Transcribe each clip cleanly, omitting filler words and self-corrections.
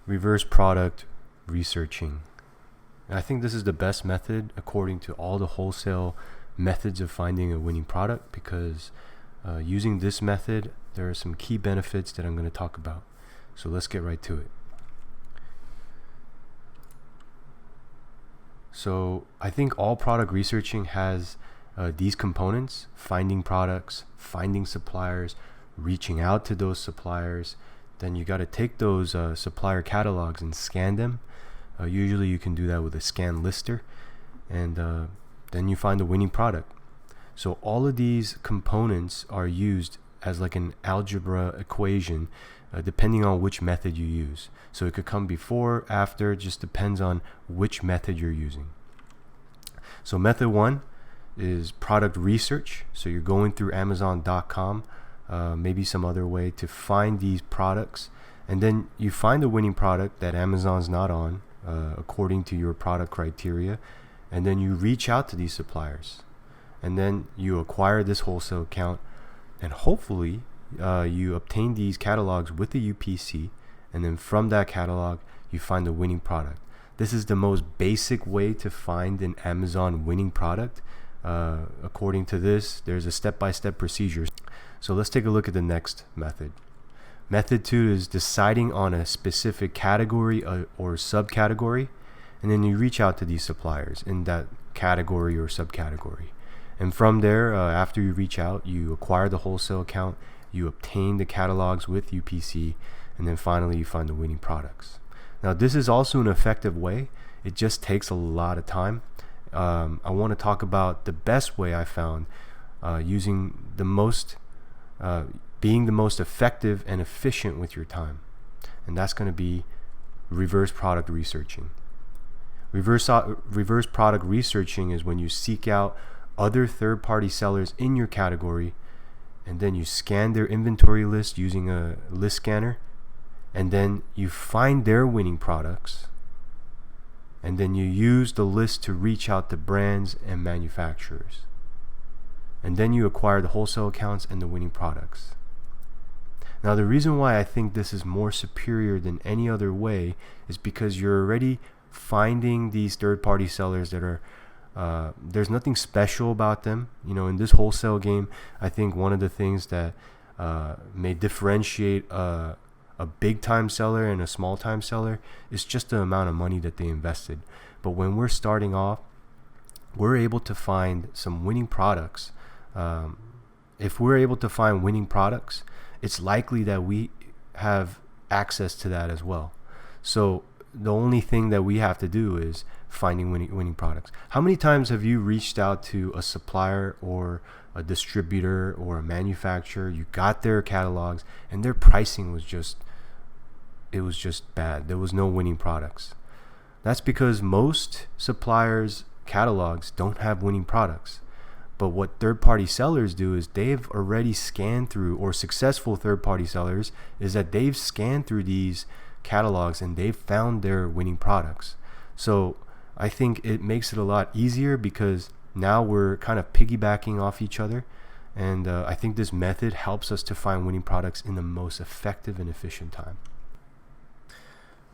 Reverse product researching. I think this is the best method according to all the wholesale methods of finding a winning product, because using this method, there are some key benefits that I'm going to talk about. So let's get right to it. So I think all product researching has these components: finding products, finding suppliers, reaching out to those suppliers. Then you got to take those supplier catalogs and scan them. Usually you can do that with a scan lister, and then you find the winning product. So all of these components are used as like an algebra equation, depending on which method you use. So it could come before, after, it just depends on which method you're using. So method one is product research. So you're going through Amazon.com, maybe some other way, to find these products, and then you find a winning product that Amazon's not on, according to your product criteria, and then you reach out to these suppliers, and then you acquire this wholesale account, and hopefully you obtain these catalogs with the UPC, and then from that catalog you find the winning product. This is the most basic way to find an Amazon winning product. According to this, there's a step-by-step procedure. So let's take a look at the next method. Method two is deciding on a specific category or subcategory, and then you reach out to these suppliers in that category or subcategory. And from there, after you reach out, you acquire the wholesale account, you obtain the catalogs with UPC, and then finally you find the winning products. Now this is also an effective way. It just takes a lot of time. I want to talk about the best way I found, using the most, being the most effective and efficient with your time, and that's going to be reverse product researching. Reverse product researching is when you seek out other third-party sellers in your category, and then you scan their inventory list using a list scanner, and then you find their winning products, and then you use the list to reach out to brands and manufacturers, and then you acquire the wholesale accounts and the winning products. Now the reason why I think this is more superior than any other way is because you're already finding these third-party sellers that are there's nothing special about them. You know, in this wholesale game, I think one of the things that may differentiate a big time seller and a small time seller is just the amount of money that they invested. But when we're starting off, we're able to find some winning products. If we're able to find winning products, it's likely that we have access to that as well. So the only thing that we have to do is finding winning products. How many times have you reached out to a supplier or a distributor or a manufacturer? You got their catalogs and their pricing was just bad. There was no winning products. That's because most suppliers' catalogs don't have winning products. But what third-party sellers do is they've already scanned through, or successful third-party sellers is that they've scanned through these catalogs and they've found their winning products. So I think it makes it a lot easier because now we're kind of piggybacking off each other, and I think this method helps us to find winning products in the most effective and efficient time.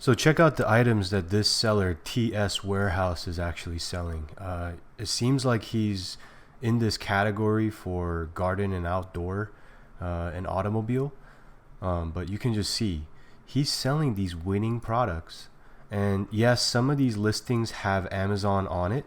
So check out the items that this seller, TS Warehouse, is actually selling. It seems like he's in this category for garden and outdoor and automobile, but you can just see he's selling these winning products. And yes, some of these listings have Amazon on it,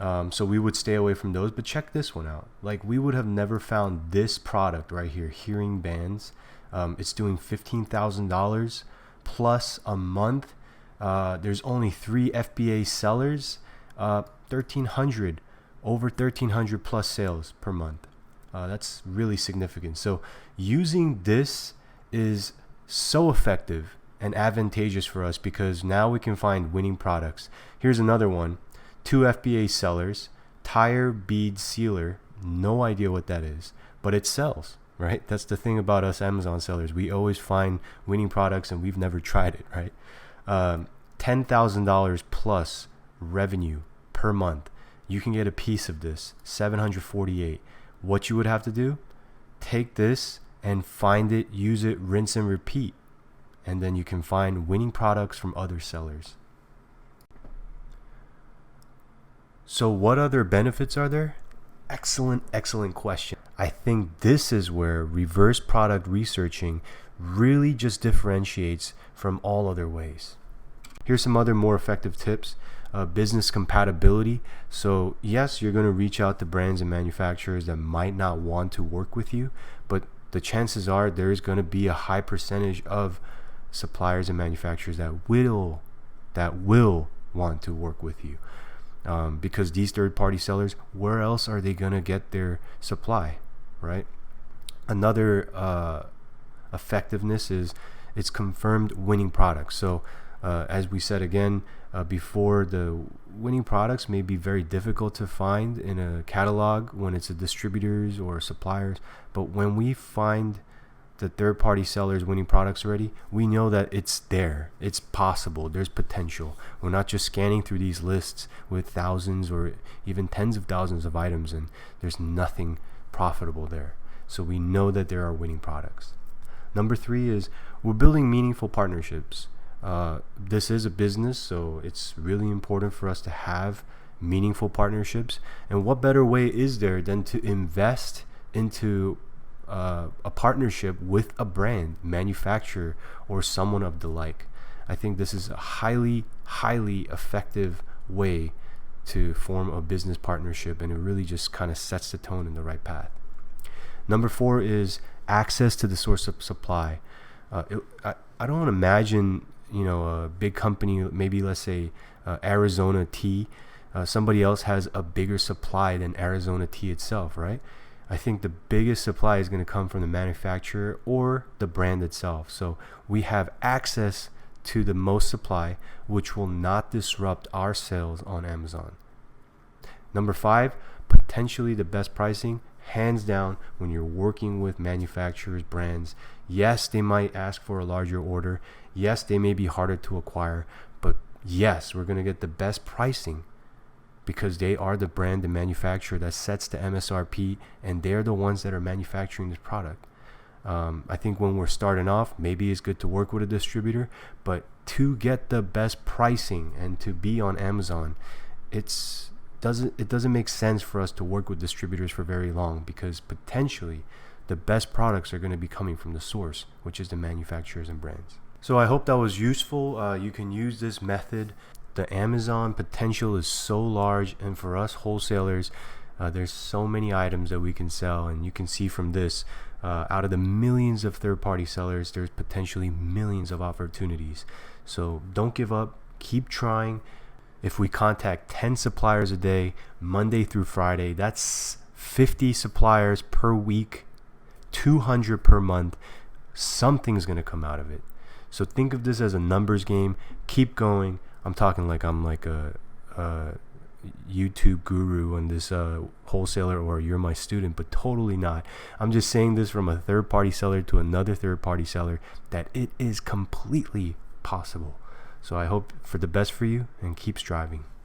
so we would stay away from those. But check this one out. Like, we would have never found this product right here, hearing bands. It's doing $15,000 plus a month. There's only 3 FBA sellers, 1,300, over 1,300 plus sales per month. That's really significant. So using this is so effective and advantageous for us because now we can find winning products. Here's another one. 2 FBA sellers, tire bead sealer. No idea what that is, but it sells, right? That's the thing about us Amazon sellers. We always find winning products and we've never tried it, right? $10,000 plus revenue per month. You can get a piece of this, 748. What you would have to do, take this and find it, use it, rinse and repeat. and then you can find winning products from other sellers. So what other benefits are there? Excellent question. I think this is where reverse product researching really just differentiates from all other ways. Here's some other more effective tips. Business compatibility. So yes, you're going to reach out to brands and manufacturers that might not want to work with you, but the chances are there's going to be a high percentage of suppliers and manufacturers that will want to work with you. Because these third-party sellers, where else are they going to get their supply, right? Another effectiveness is it's confirmed winning products. So as we said again before, the winning products may be very difficult to find in a catalog when it's a distributors or suppliers, but when we find the third-party sellers winning products already, we know that it's there, it's possible, there's potential. We're not just scanning through these lists with thousands or even tens of thousands of items and there's nothing profitable there. So we know that there are winning products. Number 3 is we're building meaningful partnerships. This is a business, so it's really important for us to have meaningful partnerships. And what better way is there than to invest into a partnership with a brand, manufacturer, or someone of the like? I think this is a highly effective way to form a business partnership, and it really just kind of sets the tone in the right path. Number 4 is access to the source of supply. I don't imagine, a big company, maybe let's say Arizona tea, somebody else has a bigger supply than Arizona tea itself, right? I think the biggest supply is going to come from the manufacturer or the brand itself. So we have access to the most supply, which will not disrupt our sales on Amazon. Number 5, potentially the best pricing, hands down, when you're working with manufacturers, brands. Yes, they might ask for a larger order. Yes, they may be harder to acquire, but yes, we're going to get the best pricing because they are the brand, the manufacturer that sets the MSRP, and they're the ones that are manufacturing this product. I think when we're starting off, maybe it's good to work with a distributor, but to get the best pricing and to be on Amazon, it doesn't make sense for us to work with distributors for very long, because potentially the best products are going to be coming from the source, which is the manufacturers and brands. So I hope that was useful. You can use this method. The Amazon potential is so large, and for us wholesalers, there's so many items that we can sell, and you can see from this, out of the millions of third-party sellers, there's potentially millions of opportunities. So don't give up, keep trying. If we contact 10 suppliers a day, Monday through Friday, that's 50 suppliers per week, 200 per month. Something's going to come out of it. So think of this as a numbers game. Keep going. I'm talking like I'm like a YouTube guru on this wholesaler, or you're my student, but totally not. I'm just saying this from a third-party seller to another third-party seller, that it is completely possible. So I hope for the best for you, and keep striving.